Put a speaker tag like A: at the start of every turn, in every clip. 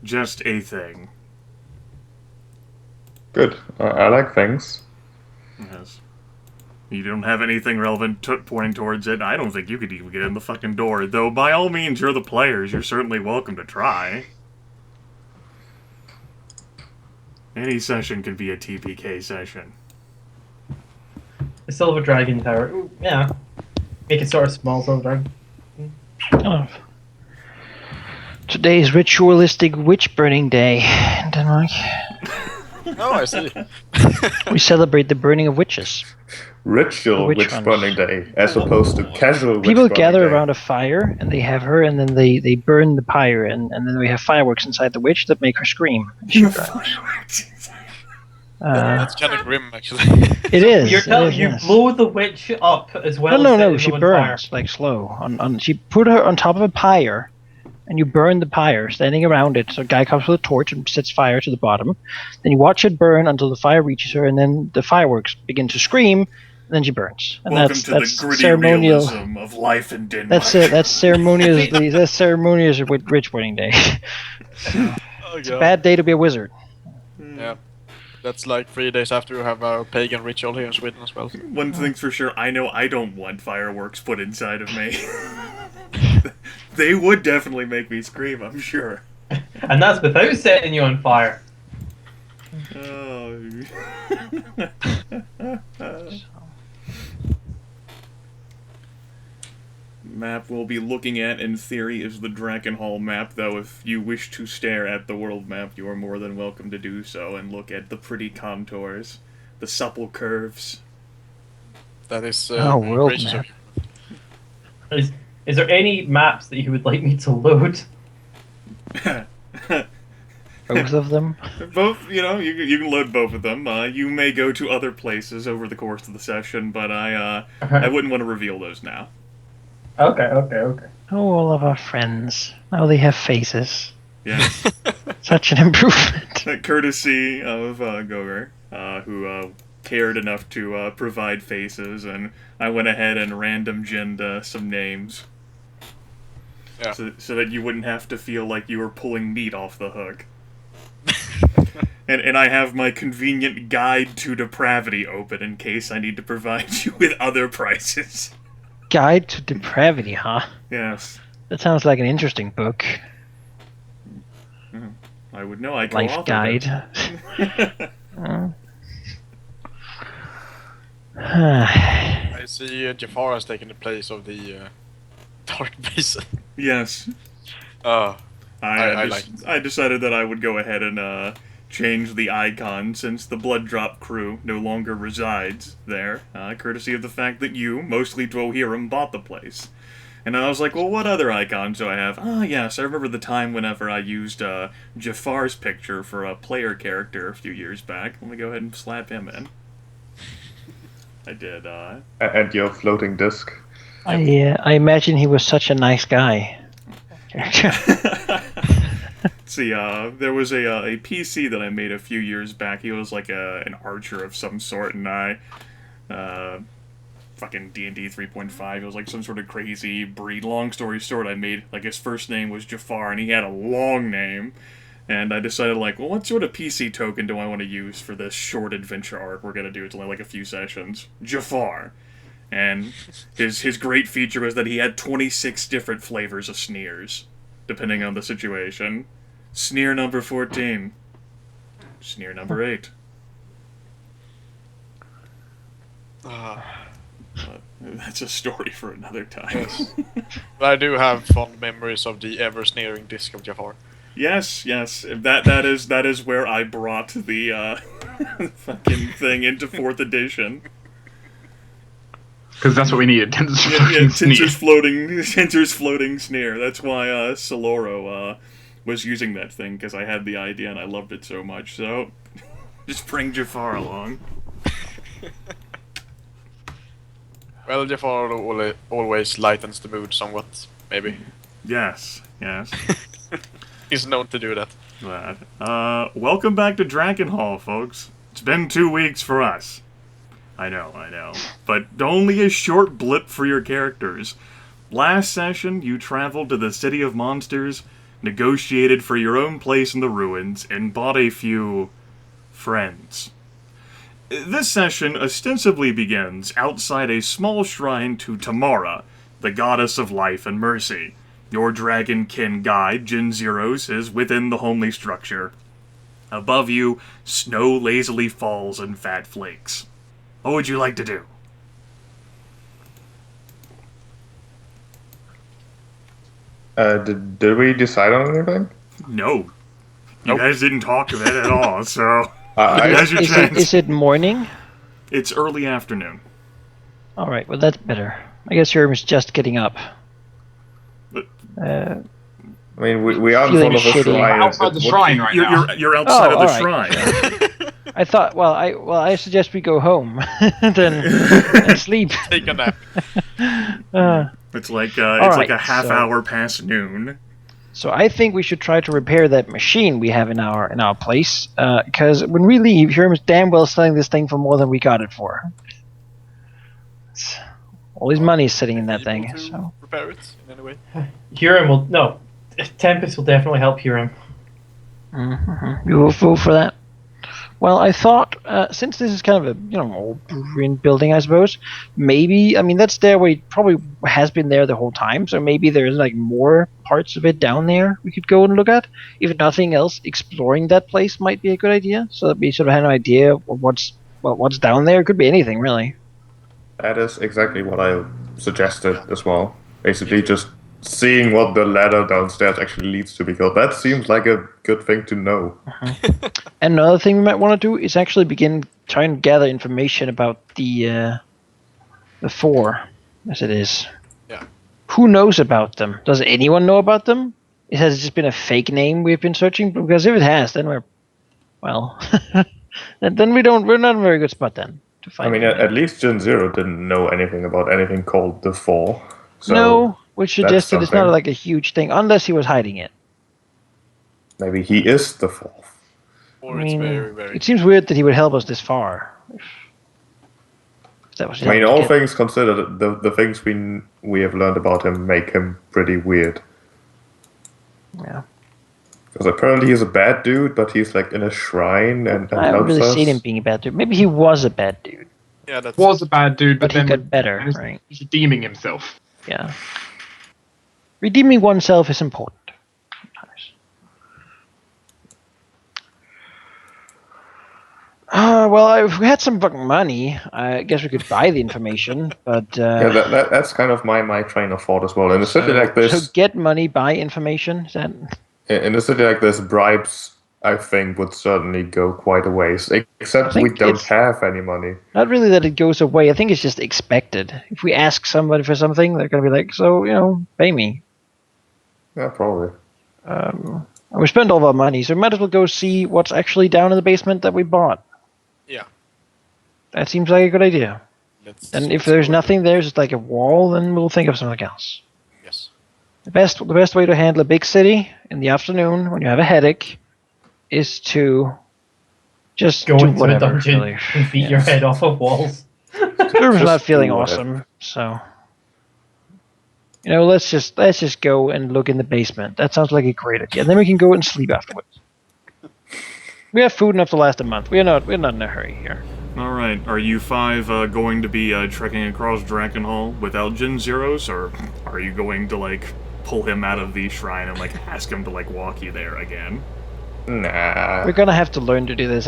A: Just a thing.
B: Good. I like things.
A: Yes. You don't have anything relevant pointing towards it. I don't think you could even get in the fucking door. Though, by all means, you're the players. You're certainly welcome to try. Any session could be a TPK session.
C: A silver dragon tower. Ooh, yeah. Make it sort of small silver dragon.
D: Oh. Today is ritualistic witch burning day in Denmark.
E: Oh, I see.
D: We celebrate the burning of witches.
B: Ritual
D: Witch
B: witch
D: hunt.
B: burning day, as opposed to casual witch
D: People
B: burning
D: gather
B: day.
D: around a fire, and they have her, and then they burn the pyre, and then we have fireworks inside the witch that make her scream. And she burns.
E: That's kind of grim, actually.
D: It is.
C: You're telling
D: it is,
C: you
D: yes.
C: blow the witch up as well.
D: No,
C: as setting
D: she
C: them on
D: burns
C: fire.
D: like slow. She put her on top of a pyre, and you burn the pyre, standing around it. So a guy comes with a torch and sets fire to the bottom. Then you watch it burn until the fire reaches her, and then the fireworks begin to scream. And then she burns. And
A: Welcome
D: that's
A: to the gritty
D: ceremonial.
A: realism of life in Denmark.
D: That's ceremonious. That's ceremonious with Witch Burning Day. It's a bad day to be a wizard.
E: Yeah. That's like 3 days after you have our pagan ritual here in Sweden as well.
A: One thing's for sure, I know I don't want fireworks put inside of me. They would definitely make me scream, I'm sure.
C: And that's without setting you on fire.
A: Oh. Map we'll be looking at, in theory, is the Drakenhall map, though if you wish to stare at the world map, you are more than welcome to do so and look at the pretty contours, the supple curves.
E: That is
D: world
E: gracious
D: map.
E: of you.
C: Is there any maps that you would like me to load?
D: Both of them.
A: Both, you can load both of them. You may go to other places over the course of the session, but I wouldn't want to reveal those now.
C: Okay.
D: Oh, all of our friends. Now they have faces.
A: Yes.
D: Such an improvement.
A: Courtesy of Goger, who cared enough to provide faces, and I went ahead and random genned some names.
E: Yeah.
A: So that you wouldn't have to feel like you were pulling meat off the hook. And I have my convenient guide to depravity open in case I need to provide you with other prices.
D: Guide to Depravity, huh?
A: Yes.
D: That sounds like an interesting book.
A: I would know. I
D: Life
A: co-authored
D: guide.
A: it.
E: I see Jafar has taken the place of the Dark Basin.
A: Yes.
E: I
A: I
E: like it.
A: I decided that I would go ahead and change the icon since the Blood Drop crew no longer resides there, courtesy of the fact that you, mostly Dwohurim, bought the place. And I was like, well, what other icons do I have? Ah, yes, I remember the time whenever I used Jafar's picture for a player character a few years back. Let me go ahead and slap him in. I did,
B: And your floating disc.
D: I imagine he was such a nice guy.
A: See, there was a PC that I made a few years back. He was like an archer of some sort, and I, fucking D&D 3.5, it was like some sort of crazy breed. Long story short, I made, like, his first name was Jafar, and he had a long name. And I decided, like, well, what sort of PC token do I want to use for this short adventure arc we're gonna do? It's only like a few sessions. Jafar. And his great feature was that he had 26 different flavors of sneers, depending on the situation. Sneer number 14. Sneer number 8. That's a story for another time.
E: Yes. But I do have fond memories of the ever-sneering disc of Jafar.
A: Yes. That is where I brought the fucking thing into 4th edition.
F: Because that's what we needed.
A: Tinser's floating sneer. That's why Soloro was using that thing, because I had the idea and I loved it so much. So, just bring Jafar along.
E: Well, Jafar always lightens the mood somewhat, maybe.
A: Yes.
E: He's known to do that.
A: Glad. Welcome back to Drakenhall, folks. It's been 2 weeks for us. I know. But only a short blip for your characters. Last session, you traveled to the City of Monsters, negotiated for your own place in the ruins, and bought a few friends. This session ostensibly begins outside a small shrine to Tamara, the goddess of life and mercy. Your dragonkin guide, Jin Zeros, is within the homely structure. Above you, snow lazily falls in fat flakes. What would you like to do?
B: Did we decide on anything?
A: No. You
E: Nope.
A: guys didn't talk of it at all, so...
B: I,
A: That's your chance.
D: Is it morning?
A: It's early afternoon.
D: All right, well that's better. I guess Hiram's just getting up.
A: But-
D: Uh,
B: I mean, we are in
D: Feeling
B: front of a
D: shitty.
B: shrine.
F: Outside the shrine right now.
A: You're outside
D: Oh,
A: of the
D: alright.
A: shrine.
D: I thought. Well, I suggest we go home, then and sleep.
E: Take a nap.
A: It's like
D: Alright,
A: a half
D: so-
A: hour past noon.
D: So I think we should try to repair that machine we have in our place, because when we leave, Hiram's damn well selling this thing for more than we got it for. All his money's sitting in that
E: Able
D: thing.
E: to
D: So
E: repair it in any way.
C: Huron will no. Tempus will definitely help Huron.
D: you will vote for that. Well, I thought since this is kind of a old ruined building, I suppose maybe that stairway probably has been there the whole time. So maybe there's like more parts of it down there we could go and look at. If nothing else, exploring that place might be a good idea. So that we sort of had an idea of what's down there. It could be anything really.
B: That is exactly what I suggested as well. Basically, just seeing what the ladder downstairs actually leads to, because that seems like a good thing to know.
D: And another thing we might want to do is actually begin trying to gather information about the four, as it is.
E: Yeah.
D: Who knows about them? Does anyone know about them? It has just been a fake name we've been searching, because if it has, then we're then we're not in a very good spot then to find.
B: I mean, at least Gen Zero didn't know anything about anything called the Four. So
D: no, which suggests that it's not
B: something.
D: like a huge thing, unless he was hiding it.
B: maybe he is the Fourth.
E: Or it's very, very...
D: It seems weird that he would help us this far. If that was
B: I mean,
D: his
B: all
D: kid.
B: things considered, the things we have learned about him make him pretty weird.
D: Yeah.
B: Because apparently he's a bad dude, but he's like in a shrine and
D: I haven't
B: helps
D: really
B: us.
D: seen him being a bad dude. Maybe he was a bad dude,
E: Yeah, that's...
F: Was a bad dude,
D: but
F: but
D: he
F: then
D: got better,
F: he's
D: right?
F: redeeming himself.
D: Yeah. Redeeming oneself is important. Sometimes. Well, if we had some fucking money, I guess we could buy the information, but...
B: Yeah, that's kind of my train of thought as well. In a city like
D: So
B: this,
D: get money, buy information? Is that...
B: in a city like this, bribes, I think, would certainly go quite a ways. Except
D: I
B: we
D: think
B: don't
D: it's-
B: have any money.
D: Not really that it goes away. I think it's just expected. If we ask somebody for something, they're going to be like, so, pay me.
B: Yeah, probably.
D: And we spend all of our money, so we might as well go see what's actually down in the basement that we bought.
E: Yeah.
D: That seems like a good idea.
E: Let's,
D: And if
E: let's
D: there's
E: go.
D: nothing there, just like a wall, then we'll think of something else.
E: Yes.
D: The best way to handle a big city in the afternoon when you have a headache is to just
C: Go
D: do
C: into a
D: whatever.
C: dungeon
D: Really.
C: and beat your head off of walls.
D: Sturm's not
B: Just
D: feeling
B: do whatever.
D: awesome, so let's just go and look in the basement. That sounds like a great idea. And then we can go and sleep afterwards. We have food enough to last a month. We're not in a hurry here.
A: All right, are you five going to be trekking across Drakenhall without Gen Zeros, or are you going to pull him out of the shrine and ask him to walk you there again?
B: Nah.
D: We're gonna have to learn to do this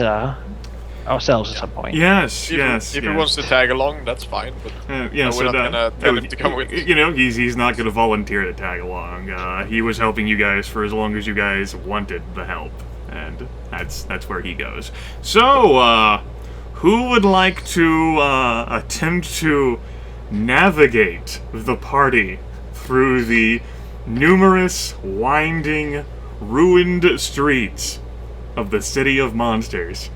D: ourselves at some point.
A: Yes,
E: If,
A: yes.
E: if
A: yes.
E: he wants to tag along, that's fine, but
A: Yeah,
E: No,
A: so
E: we're not gonna tell him to come with.
A: He's not gonna volunteer to tag along. He was helping you guys for as long as you guys wanted the help, and that's where he goes. So, who would like to attempt to navigate the party through the numerous, winding, ruined streets of the City of Monsters?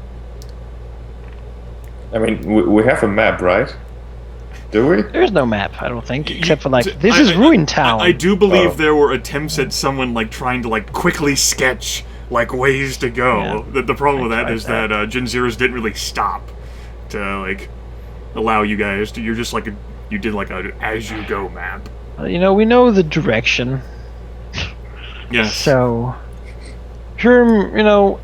B: I mean, we have a map, right? Do we?
D: There's no map, I don't think, except for this
A: I-
D: is Ruin Town.
A: I do believe
B: Oh.
A: there were attempts at someone trying to quickly sketch ways to go.
D: Yeah.
A: The problem with
D: I
A: that
D: tried
A: is that Gen Zeros didn't really stop to allow you guys to. You're just you did a as you go map.
D: We know the direction.
A: Yes.
D: So, Sherm,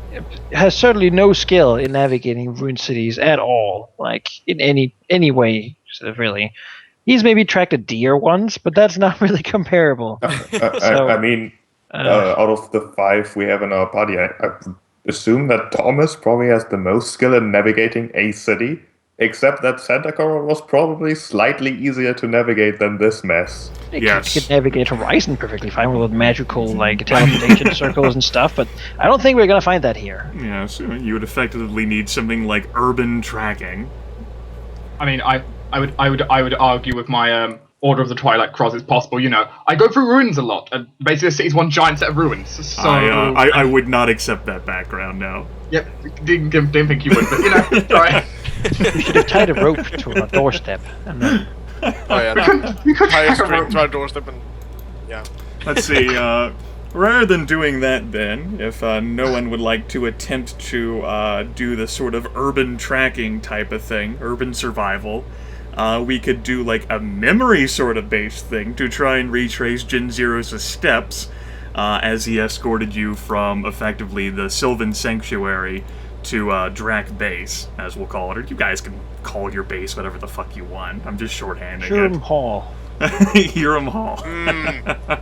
D: has certainly no skill in navigating ruined cities at all, like in any way, sort of really. He's maybe tracked a deer once, but that's not really comparable.
B: I mean, out of the 5 we have in our party, I assume that Thomas probably has the most skill in navigating a city, except that Santa Cora was probably slightly easier to navigate than this mess.
D: You could navigate Horizon perfectly fine with magical teleportation circles and stuff, but I don't think we're gonna find that here.
A: Yeah, so you would effectively need something like urban tracking.
F: I mean, I would argue with my Order of the Twilight Cross. It's possible, I go through ruins a lot, and basically the city's one giant set of ruins. So
A: I would not accept that background now.
F: Yep, didn't think you would, but alright.
D: We should have tied a rope to our doorstep. And then...
F: we could
E: tie a
F: tie a
E: string
F: rope.
E: to our doorstep and yeah.
A: Let's see. Rather than doing that, then, if no one would like to attempt to do the sort of urban tracking type of thing, urban survival, we could do like a memory sort of based thing to try and retrace Gen Zero's steps as he escorted you from effectively the Sylvan Sanctuary to Drac Base, as we'll call it. Or you guys can call your base whatever the fuck you want. I'm just shorthanding
D: Sherm
A: it.
D: Hall.
A: Hiram Hall.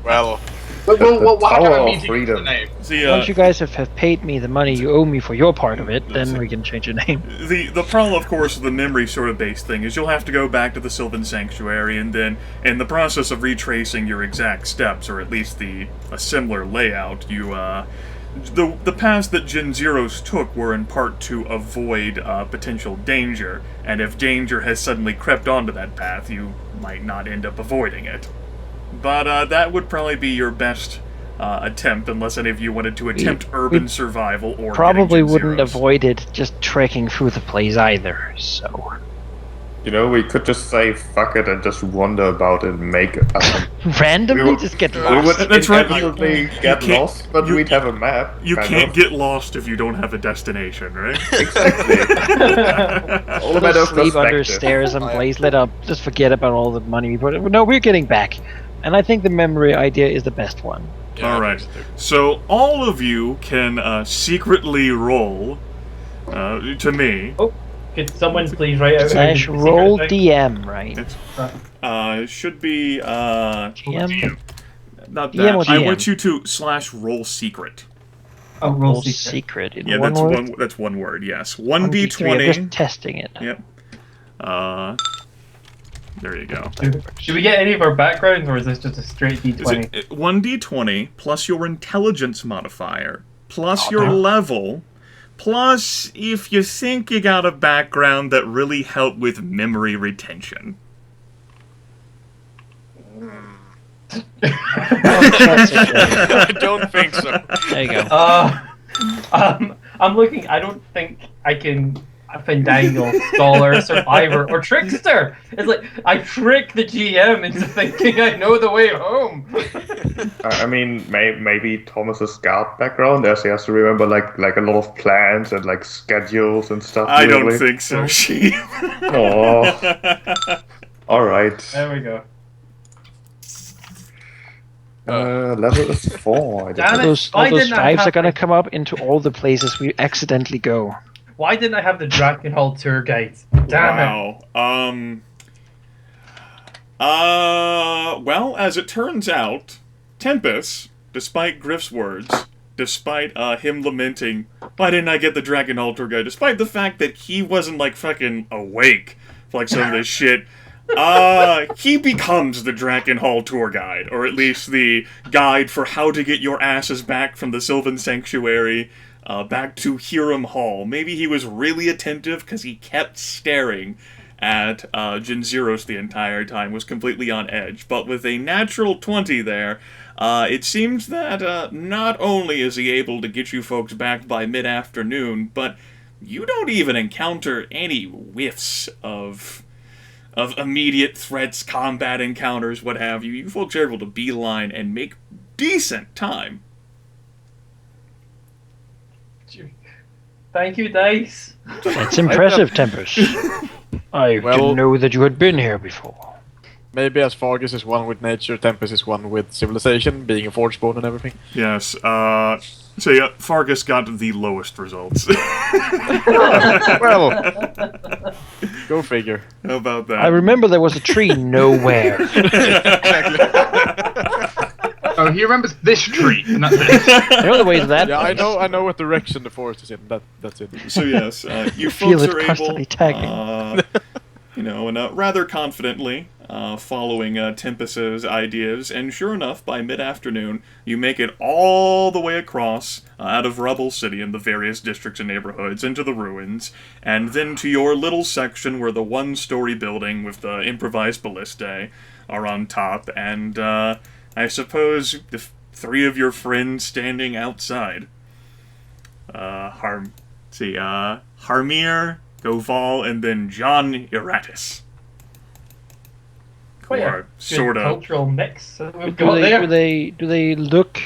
E: Well,
F: We'll have to have a
B: Power of
F: meeting for
B: freedom.
F: the name.
A: See,
D: Once you guys have paid me the money you owe me for your part of it, then we can change your name.
A: the problem, of course, of the memory sort of based thing is you'll have to go back to the Sylvan Sanctuary, and then in the process of retracing your exact steps, or at least a similar layout, you the paths that Gen Zeros took were in part to avoid potential danger, and if danger has suddenly crept onto that path, you might not end up avoiding it. But that would probably be your best attempt, unless any of you wanted to attempt urban survival or
D: Probably
A: getting Gen
D: wouldn't
A: Zeros.
D: avoid it just trekking through the place either, so...
B: We could just say fuck it and just wander about and make
D: Randomly
B: We
D: just get
B: we
D: lost.
B: would
A: That's right,
B: inevitably get
A: can't-
B: lost, but we'd have a map.
A: You
B: kind
A: can't
B: of.
A: get lost if you don't have a destination, right?
B: Exactly. All a matter of
D: Sleep under
B: perspective.
D: stairs and blaze lit up. Just forget about all the money we put in. No, we're getting back. And I think the memory idea is the best one.
E: yeah,
A: All right. So all of you can secretly roll to me.
C: Could someone please write out
D: Slash
C: the
D: roll
C: secret
D: DM, right?
A: It should be
D: DM?
A: not
D: DM or
A: that. I
D: GM?
A: want you to /roll secret.
C: Oh,
D: Roll
C: roll secret.
D: secret in
A: Yeah,
D: one
A: that's
D: word?
A: that's one word. Yes,
D: 1d3, I'm
A: 1d20.
D: just testing it.
A: Yep. There you go.
C: Should we get any of our backgrounds, or is this just a straight
A: Is
C: D20?
A: it 1d20 plus your intelligence modifier plus your level plus if you think you got a background that really helped with memory retention.
E: I don't think so.
D: There you go.
C: I'm looking. I don't think I can Fandangle, Scholar, Survivor, or Trickster. It's like I trick the GM into thinking I know the way home.
B: I mean, maybe Thomas's guard background, as he has to remember like a lot of plans and like schedules and stuff.
A: I don't
B: weirdly.
A: think so, she.
B: Aw. All right.
C: There we go.
B: Level is 4. I
C: Damn
B: guess.
C: it.
D: All
C: Why
D: those
C: didn't I
D: vibes are
C: have
D: gonna
C: to-
D: come up into all the places we accidentally go.
C: Why didn't I have the Drakenhall tour guide? Damn it.
A: Wow. Well, as it turns out, Tempus, despite Gryph's words, despite him lamenting, why didn't I get the Dragon Hall tour guide, despite the fact that he wasn't like fucking awake for like some of this shit, he becomes the Dragon Hall tour guide, or at least the guide for how to get your asses back from the Sylvan Sanctuary back to Hiram Hall. Maybe he was really attentive because he kept staring at Gen Zeros the entire time, was completely on edge. But with a natural 20 there, it seems that not only is he able to get you folks back by mid-afternoon, but you don't even encounter any whiffs of immediate threats, combat encounters, what have you. You folks are able to beeline and make decent time.
C: Thank you, Dice.
D: That's impressive, Tempus. I didn't know that you had been here before.
E: Maybe as Fargus is one with nature, Tempus is one with civilization, being a Forgeborn and everything.
A: Yes, so yeah, Fargus got the lowest results.
E: Well, go figure.
A: How about that?
D: I remember there was a tree nowhere.
F: Oh, he remembers this tree, and that's it.
D: The other way is that.
E: Yeah, I know what direction the forest is in. That's it.
A: So yes, you
D: Feel
A: folks
D: it
A: are
D: constantly
A: able,
D: tagging.
A: and rather confidently, following Tempus's ideas, and sure enough, by mid-afternoon, you make it all the way across, out of Rubble City and the various districts and neighborhoods, into the ruins, and then to your little section where the one-story building with the improvised ballistae are on top, and, I suppose the three of your friends standing outside. Harmir, Goval, and then John Iratus.
C: Quite a
A: Or
C: good
A: sort of.
C: cultural mix that we've got there.
D: Do they look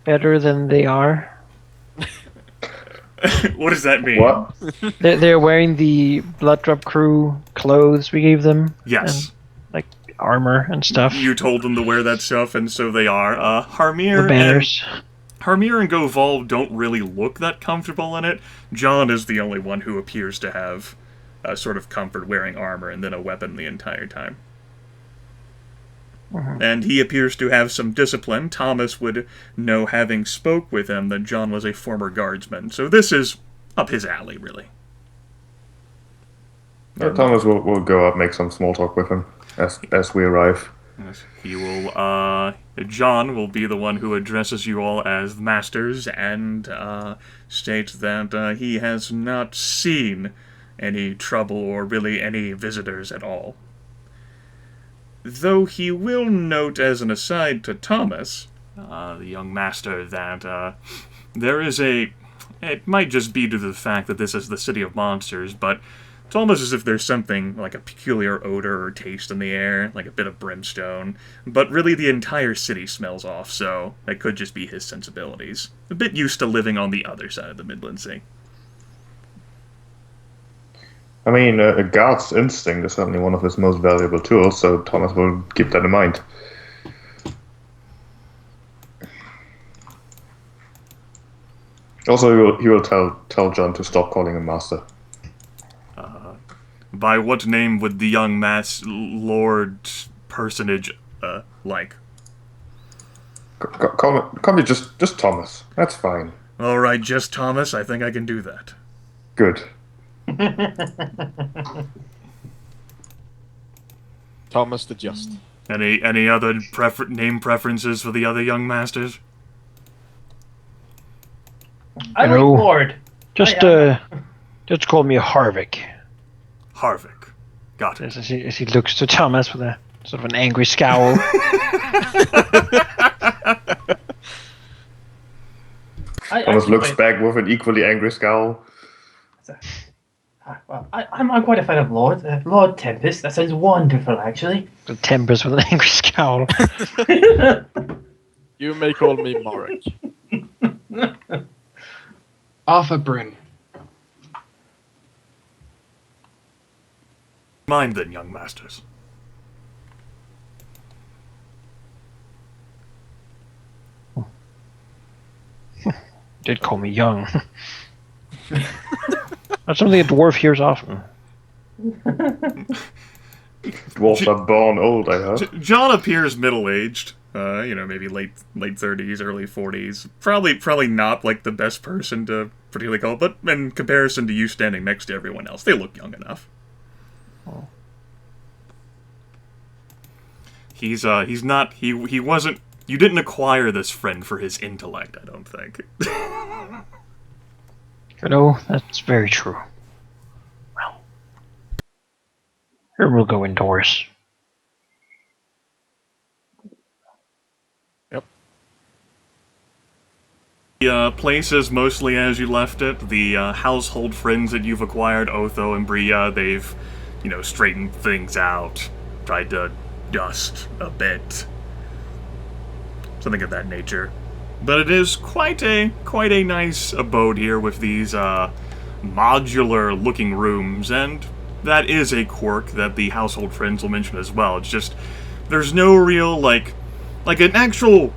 D: better than they are?
A: What does that mean?
B: What?
D: They're wearing the Blood Drop Crew clothes we gave them.
A: Yes.
D: Like armor and stuff.
A: You told them to wear that stuff, and so they are.
D: The
A: Harmir
D: banners.
A: and Goval don't really look that comfortable in it. John is the only one who appears to have a sort of comfort wearing armor and then a weapon the entire time. And he appears to have some discipline. Thomas would know, having spoke with him, that John was a former guardsman. So this is up his alley, really.
B: Yeah, Thomas will go up, make some small talk with him as we arrive.
A: He will, John will be the one who addresses you all as masters and, states that, he has not seen any trouble or really any visitors at all. Though he will note as an aside to Thomas, the young master, that, there is it might just be due to the fact that this is the city of monsters, but it's almost as if there's something like a peculiar odor or taste in the air, like a bit of brimstone. But really the entire city smells off, so that could just be his sensibilities. A bit used to living on the other side of the Midland Sea.
B: I mean, a guard's instinct is certainly one of his most valuable tools, so Thomas will keep that in mind. Also, he will tell John to stop calling him master.
A: By what name would the young lord personage, like?
B: Call me just Thomas. That's fine.
A: Alright, just Thomas, I think I can do that.
B: Good.
E: Thomas the Just.
A: Any other name preferences for the other young masters?
C: I like
D: Hello.
C: Lord.
D: Just call me Harvick.
A: Harvick. Got it.
D: As he looks to Thomas with a sort of an angry scowl.
B: Thomas looks back with an equally angry scowl.
C: Well, I'm quite a fan of Lord. Lord Tempus. That sounds wonderful, actually.
D: The Tempus with an angry scowl.
E: You may call me Marek.
F: Arthur Bryn.
A: Mind then, young masters.
D: Did call me young. That's something a dwarf hears often.
B: Dwarves are born old, I heard.
A: John appears middle-aged. Maybe late 30s, early 40s. Probably not like the best person to particularly call, but in comparison to you standing next to everyone else, they look young enough.
D: Oh.
A: He wasn't. You didn't acquire this friend for his intellect, I don't think.
D: No, that's very true. Well, here we'll go indoors.
E: Yep.
A: The place is mostly as you left it. The household friends that you've acquired, Otho and Bria, they've, straightened things out, tried to dust a bit. Something of that nature. But it is quite a nice abode here with these modular looking rooms and that is a quirk that the household friends will mention as well. It's just, there's no real, like an actual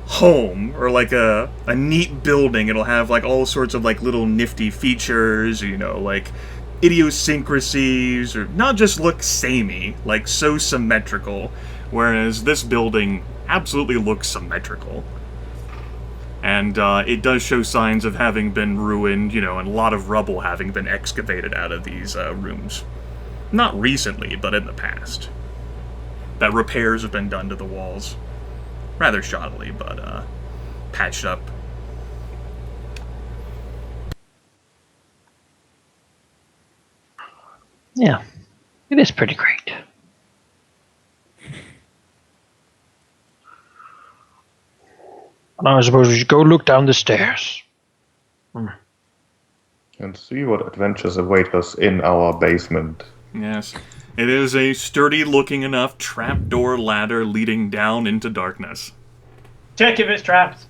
A: home, or like a neat building. It'll have like all sorts of like little nifty features, you know, like idiosyncrasies, or not just look samey, like so symmetrical, whereas this building absolutely looks symmetrical. And it does show signs of having been ruined, you know, and a lot of rubble having been excavated out of these rooms. Not recently, but in the past. That repairs have been done to the walls. Rather shoddily, but patched up.
D: Yeah, it is pretty great. And I suppose we should go look down the stairs.
B: And see what adventures await us in our basement.
A: Yes. It is a sturdy-looking enough trapdoor ladder leading down into darkness.
C: Check if it's trapped.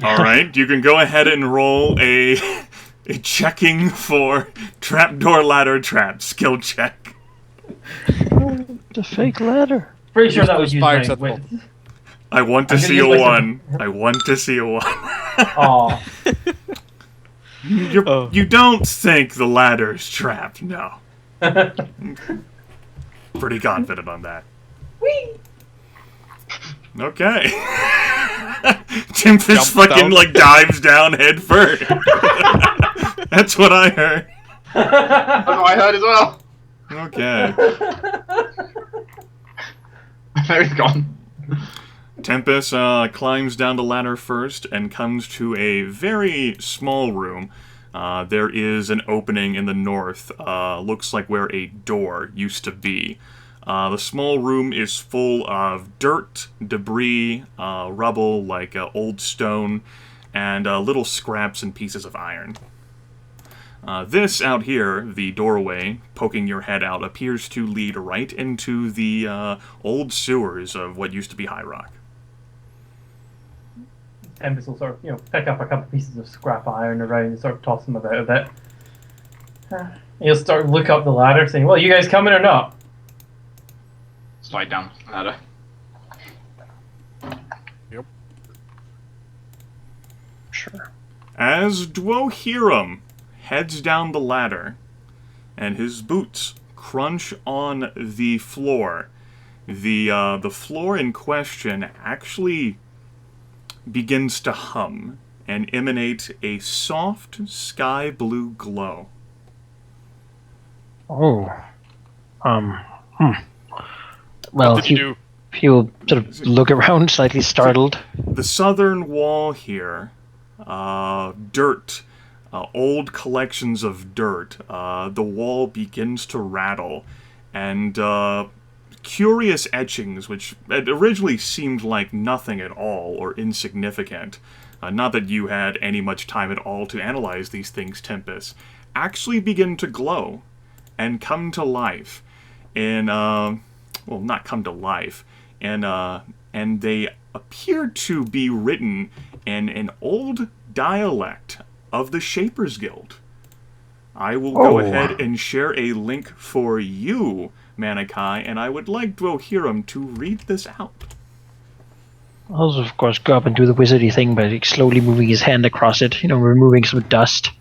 A: Alright, you can go ahead and roll a checking for trapdoor ladder trap skill check.
D: The fake ladder.
C: Pretty sure that was used
E: spikes
C: my
E: at the
C: wit.
A: I want to see a 1. I want to see a 1.
C: Aw.
A: You don't think the ladder's trapped, no. Pretty confident on that.
C: Whee!
A: Okay. Tempus fucking,
E: down.
A: like, dives down head first. That's what I heard.
F: That's what I heard as well.
A: Okay.
F: There he's gone.
A: Tempus climbs down the ladder first and comes to a very small room. There is an opening in the north, looks like where a door used to be. The small room is full of dirt, debris, rubble like old stone, and little scraps and pieces of iron. This out here, the doorway, poking your head out, appears to lead right into the old sewers of what used to be High Rock.
C: Tempus will sort of, pick up a couple pieces of scrap iron around and sort of toss them about a bit. He'll start to look up the ladder saying, well, you guys coming or not?
F: Slide down the ladder.
E: Yep.
D: Sure.
A: As Dwohurim heads down the ladder, and his boots crunch on the floor, the floor in question actually begins to hum and emanate a soft sky blue glow.
D: Oh. Well,
E: What did you do?
D: he'll sort of look around, slightly startled.
A: The southern wall here, dirt, old collections of dirt. The wall begins to rattle, and curious etchings, which originally seemed like nothing at all or insignificant. Not that you had any much time at all to analyze these things, Tempus, actually begin to glow and come to life. And, well, not come to life. And they appear to be written in an old dialect of the Shapers Guild. I will go ahead and share a link for you, Manaki, and I would like Dwohurim to read this out.
D: I'll, of course, go up and do the wizardy thing by slowly moving his hand across it, removing some dust,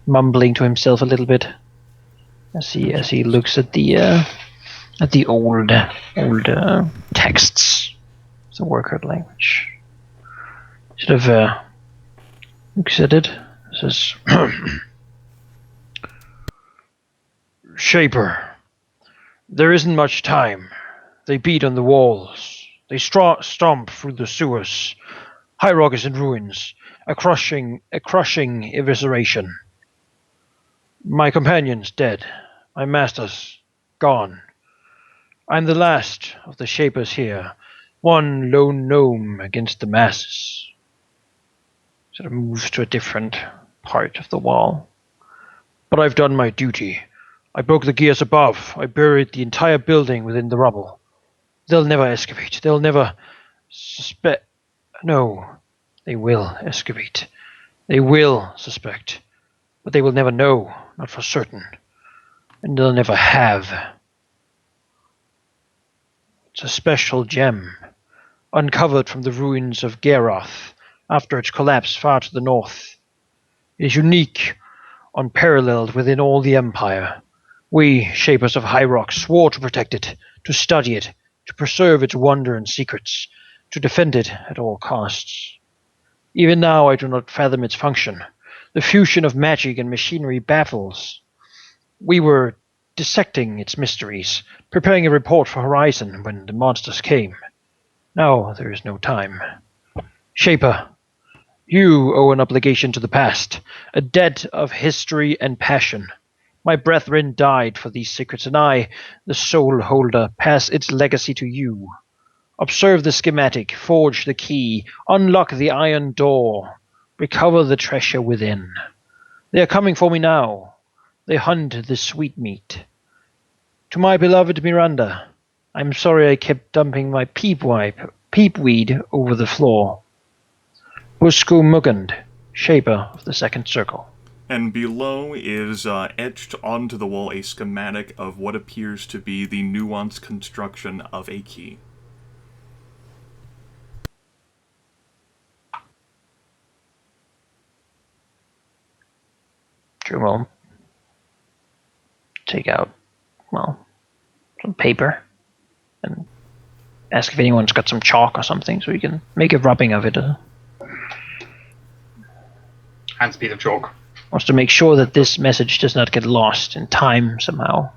D: mumbling to himself a little bit as he looks at the old texts, the worker language. Sort of looks at it, says, Shaper, there isn't much time. They beat on the walls. They stomp through the sewers. High Rock is in ruins. A crushing evisceration. My companions dead. My masters gone. I'm the last of the Shapers here. One lone gnome against the masses. Sort of moves to a different part of the wall. But I've done my duty. I broke the gears above. I buried the entire building within the rubble. They'll never excavate. They'll never suspect. No, they will excavate. They will suspect. But they will never know, not for certain. And they'll never have. It's a special gem, uncovered from the ruins of Geroth after its collapse far to the north. It is unique, unparalleled within all the Empire. We, Shapers of High Rock, swore to protect it, to study it, to preserve its wonder and secrets, to defend it at all costs. Even now I do not fathom its function. The fusion of magic and machinery baffles. We were dissecting its mysteries, preparing a report for Horizon when the monsters came. Now there is no time. Shaper, you owe an obligation to the past, a debt of history and passion. My brethren died for these secrets, and I, the soul holder, pass its legacy to you. Observe the schematic, forge the key, unlock the iron door, recover the treasure within. They are coming for me now. They hunt the sweetmeat. To my beloved Miranda, I'm sorry I kept dumping my peepweed over the floor. Busku Mugand, Shaper of the Second Circle.
A: And below is etched onto the wall a schematic of what appears to be the nuanced construction of a key.
D: Drew will take out, some paper and ask if anyone's got some chalk or something so we can make a rubbing of it.
F: And speed of chalk.
D: Wants to make sure that this message does not get lost in time somehow.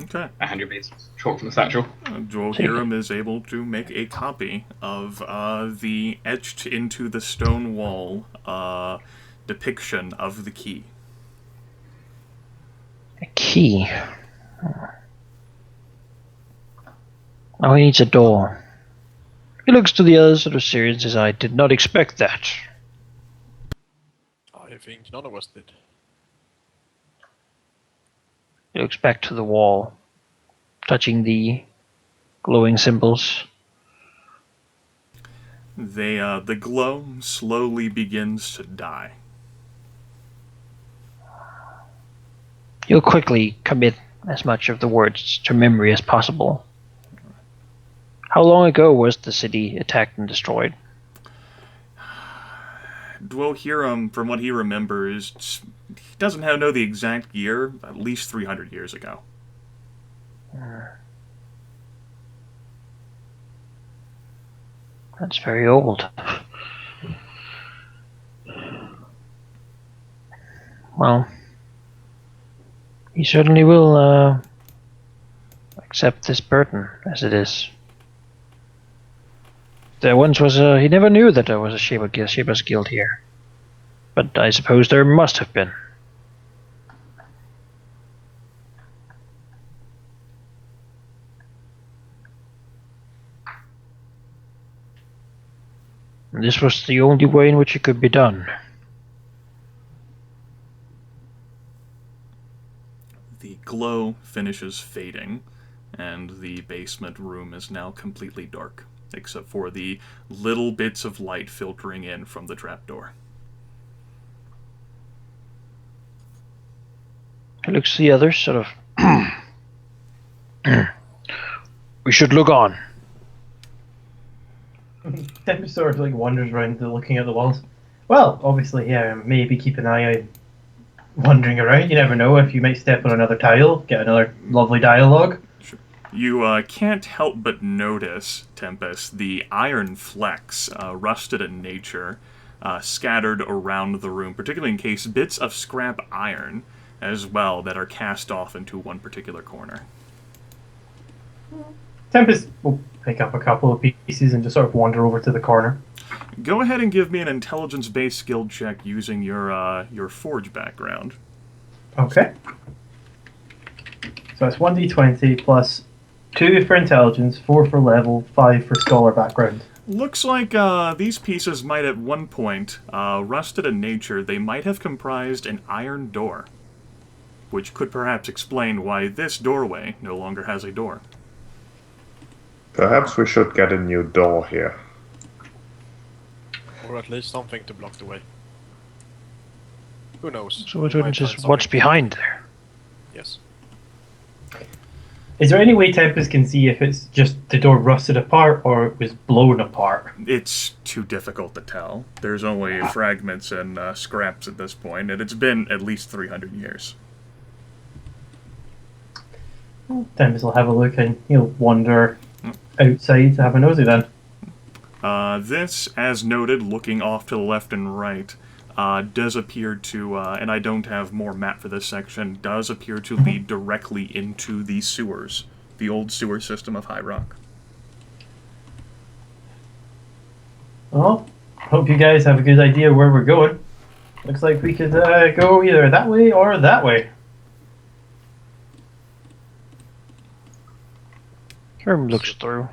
A: Okay.
F: A 100 base chalk from the satchel.
A: Dwohurim is able to make a copy of the etched into the stone wall depiction of the key.
D: A key. Oh, he needs a door. He looks to the others sort of serious as I did not expect that.
E: I think none of us did.
D: He looks back to the wall, touching the glowing symbols.
A: The glow slowly begins to die.
D: You'll quickly commit as much of the words to memory as possible. How long ago was the city attacked and destroyed?
A: Dwohurim, from what he remembers, he doesn't know the exact year, at least 300 years ago.
D: That's very old. Well, he certainly will accept this burden as it is. There once was he never knew that there was a Shaper's Guild here. But I suppose there must have been. And this was the only way in which it could be done.
A: The glow finishes fading, and the basement room is now completely dark, except for the little bits of light filtering in from the trapdoor.
D: He looks to the others, sort of. We should look on.
C: Tempus sort of like wanders around looking at the walls. Well, obviously, yeah, maybe keep an eye out wandering around. You never know if you might step on another tile, get another lovely dialogue.
A: Sure. You can't help but notice, Tempus, the iron flecks, rusted in nature, scattered around the room, particularly in case bits of scrap iron as well that are cast off into one particular corner.
C: Tempest will pick up a couple of pieces and just sort of wander over to the corner.
A: Go ahead and give me an intelligence-based skill check using your forge background.
C: Okay. So it's 1d20 plus 2 for intelligence, 4 for level, 5 for scholar background.
A: Looks like these pieces might at one point, rusted in nature, they might have comprised an iron door, which could perhaps explain why this doorway no longer has a door.
B: Perhaps we should get a new door here.
E: Or at least something to block the way. Who knows?
D: So we're
E: We
D: doing
E: might
D: just
E: find
D: what's
E: something.
D: behind there.
E: Yes.
C: Is there any way Tempus can see if it's just the door rusted apart or it was blown apart?
A: It's too difficult to tell. There's only fragments and scraps at this point, and it's been at least 300 years.
C: Tempus will have a look and he'll wander outside to have a nosy then.
A: This, as noted, looking off to the left and right, does appear to, and I don't have more map for this section, does appear to lead directly into the sewers, the old sewer system of High Rock.
C: Well, hope you guys have a good idea where we're going. Looks like we could go either that way or that way.
D: Herm looks through.